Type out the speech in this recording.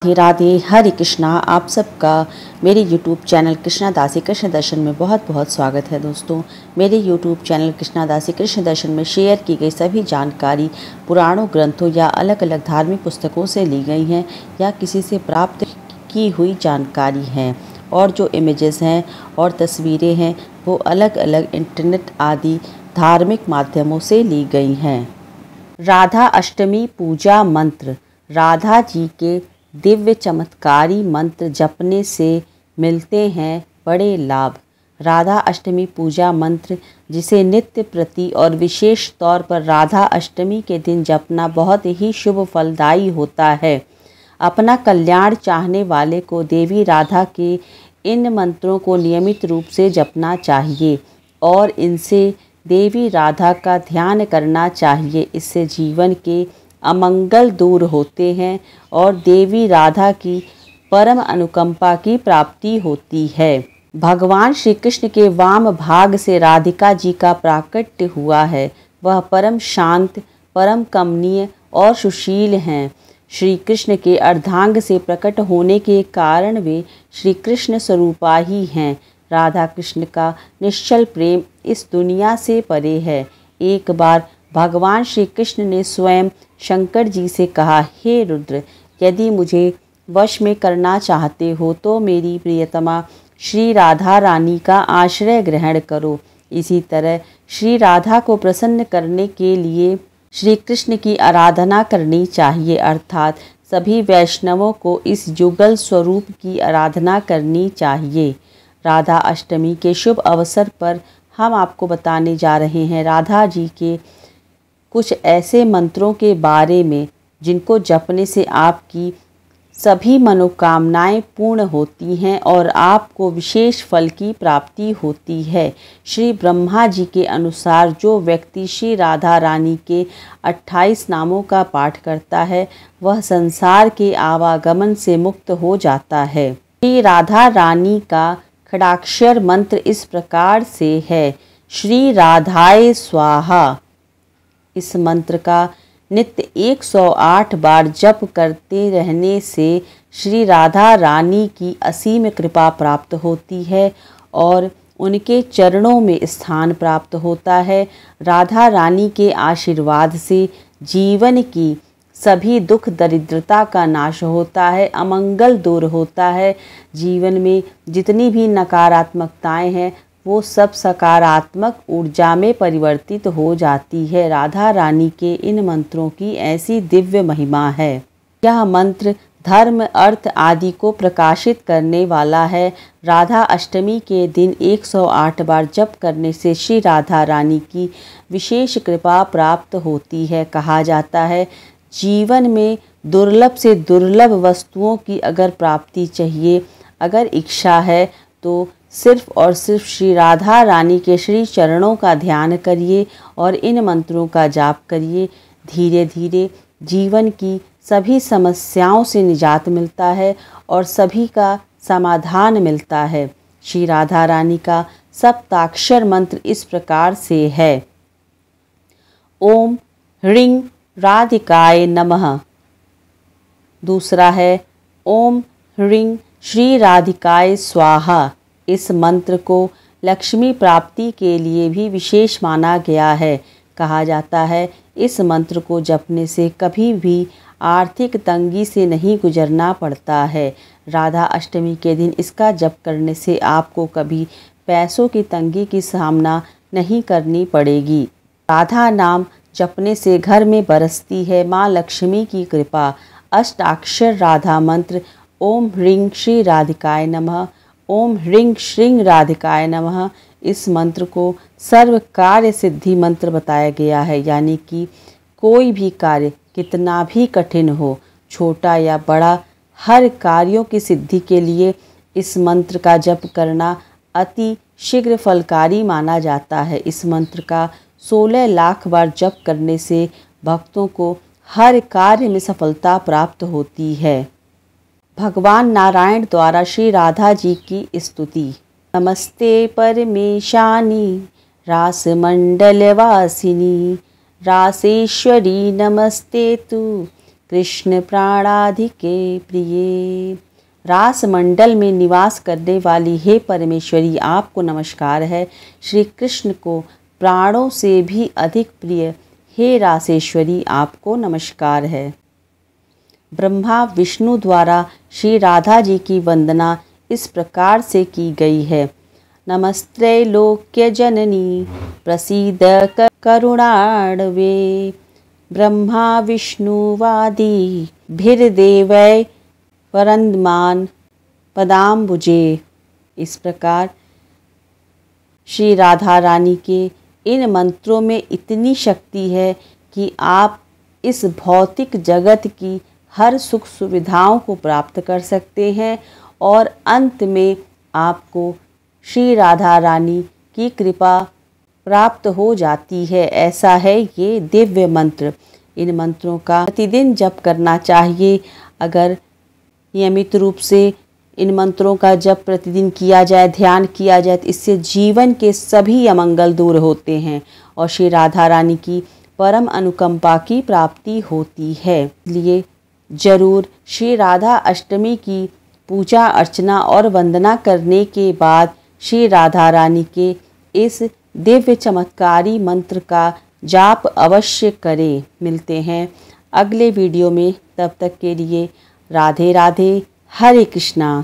राधे राधे, हरे कृष्णा। आप सबका मेरे YouTube चैनल कृष्णा दासी कृष्ण दर्शन में बहुत बहुत स्वागत है। दोस्तों, मेरे YouTube चैनल कृष्णा दासी कृष्ण दर्शन में शेयर की गई सभी जानकारी पुराणों, ग्रंथों या अलग अलग धार्मिक पुस्तकों से ली गई हैं या किसी से प्राप्त की हुई जानकारी हैं, और जो इमेजेस हैं और तस्वीरें हैं वो अलग अलग इंटरनेट आदि धार्मिक माध्यमों से ली गई हैं। राधा अष्टमी पूजा मंत्र। राधा जी के दिव्य चमत्कारी मंत्र जपने से मिलते हैं बड़े लाभ। राधा अष्टमी पूजा मंत्र, जिसे नित्य प्रति और विशेष तौर पर राधा अष्टमी के दिन जपना बहुत ही शुभ फलदायी होता है। अपना कल्याण चाहने वाले को देवी राधा के इन मंत्रों को नियमित रूप से जपना चाहिए और इनसे देवी राधा का ध्यान करना चाहिए। इससे जीवन के अमंगल दूर होते हैं और देवी राधा की परम अनुकंपा की प्राप्ति होती है। भगवान श्री कृष्ण के वाम भाग से राधिका जी का प्राकट्य हुआ है। वह परम शांत, परम कमनीय और सुशील हैं। श्री कृष्ण के अर्धांग से प्रकट होने के कारण वे श्री कृष्ण स्वरूपा ही हैं। राधा कृष्ण का निश्चल प्रेम इस दुनिया से परे है। एक बार भगवान श्री कृष्ण ने स्वयं शंकर जी से कहा, हे रुद्र, यदि मुझे वश में करना चाहते हो तो मेरी प्रियतमा श्री राधा रानी का आश्रय ग्रहण करो। इसी तरह श्री राधा को प्रसन्न करने के लिए श्री कृष्ण की आराधना करनी चाहिए, अर्थात सभी वैष्णवों को इस युगल स्वरूप की आराधना करनी चाहिए। राधा अष्टमी के शुभ अवसर पर हम आपको बताने जा रहे हैं राधा जी के कुछ ऐसे मंत्रों के बारे में जिनको जपने से आपकी सभी मनोकामनाएं पूर्ण होती हैं और आपको विशेष फल की प्राप्ति होती है। श्री ब्रह्मा जी के अनुसार जो व्यक्ति श्री राधा रानी के 28 नामों का पाठ करता है वह संसार के आवागमन से मुक्त हो जाता है। श्री राधा रानी का खड़ाक्षर मंत्र इस प्रकार से है, श्री राधाय स्वाहा। इस मंत्र का नित्य 108 बार जप करते रहने से श्री राधा रानी की असीम कृपा प्राप्त होती है और उनके चरणों में स्थान प्राप्त होता है। राधा रानी के आशीर्वाद से जीवन की सभी दुख दरिद्रता का नाश होता है, अमंगल दूर होता है। जीवन में जितनी भी नकारात्मकताएं हैं वो सब सकारात्मक ऊर्जा में परिवर्तित हो जाती है। राधा रानी के इन मंत्रों की ऐसी दिव्य महिमा है। यह मंत्र धर्म, अर्थ आदि को प्रकाशित करने वाला है। राधा अष्टमी के दिन 108 बार जप करने से श्री राधा रानी की विशेष कृपा प्राप्त होती है। कहा जाता है जीवन में दुर्लभ से दुर्लभ वस्तुओं की अगर प्राप्ति चाहिए, अगर इच्छा है तो सिर्फ और सिर्फ श्री राधा रानी के श्री चरणों का ध्यान करिए और इन मंत्रों का जाप करिए। धीरे धीरे जीवन की सभी समस्याओं से निजात मिलता है और सभी का समाधान मिलता है। श्री राधा रानी का सप्ताक्षर मंत्र इस प्रकार से है, ओम ह्रीं राधिकाय नमः। दूसरा है ओम ह्रीं श्री राधिकाय स्वाहा। इस मंत्र को लक्ष्मी प्राप्ति के लिए भी विशेष माना गया है। कहा जाता है इस मंत्र को जपने से कभी भी आर्थिक तंगी से नहीं गुजरना पड़ता है। राधा अष्टमी के दिन इसका जप करने से आपको कभी पैसों की तंगी की सामना नहीं करनी पड़ेगी। राधा नाम जपने से घर में बरसती है माँ लक्ष्मी की कृपा। अष्टाक्षर राधा मंत्र ओम ह्रीं श्री राधिकाय नमः, ओम ह्रीं श्रीं राधिकाय नमः। इस मंत्र को सर्व कार्य सिद्धि मंत्र बताया गया है, यानी कि कोई भी कार्य कितना भी कठिन हो, छोटा या बड़ा, हर कार्यों की सिद्धि के लिए इस मंत्र का जप करना अति शीघ्र फलकारी माना जाता है। इस मंत्र का 16 लाख बार जप करने से भक्तों को हर कार्य में सफलता प्राप्त होती है। भगवान नारायण द्वारा श्री राधा जी की स्तुति। नमस्ते परमेशानी रासमंडल वासिनी रासेश्वरी, नमस्ते तु कृष्ण प्राणाधिके प्रिये। रास मंडल में निवास करने वाली हे परमेश्वरी, आपको नमस्कार है। श्री कृष्ण को प्राणों से भी अधिक प्रिय हे रासेश्वरी, आपको नमस्कार है। ब्रह्मा विष्णु द्वारा श्री राधा जी की वंदना इस प्रकार से की गई है। नमस्ते लोक्य जननी प्रसीद करुणाणवे, ब्रह्मा विष्णुवादी भीर्देवै वरन्दमान पदाम्बुजे। इस प्रकार श्री राधा रानी के इन मंत्रों में इतनी शक्ति है कि आप इस भौतिक जगत की हर सुख सुविधाओं को प्राप्त कर सकते हैं और अंत में आपको श्री राधा रानी की कृपा प्राप्त हो जाती है। ऐसा है ये दिव्य मंत्र। इन मंत्रों का प्रतिदिन जप करना चाहिए। अगर नियमित रूप से इन मंत्रों का जप प्रतिदिन किया जाए, ध्यान किया जाए, तो इससे जीवन के सभी अमंगल दूर होते हैं और श्री राधा रानी की परम अनुकंपा की प्राप्ति होती है। इसलिए जरूर श्री राधा अष्टमी की पूजा अर्चना और वंदना करने के बाद श्री राधा रानी के इस दिव्य चमत्कारी मंत्र का जाप अवश्य करें। मिलते हैं अगले वीडियो में, तब तक के लिए राधे राधे, हरे कृष्णा।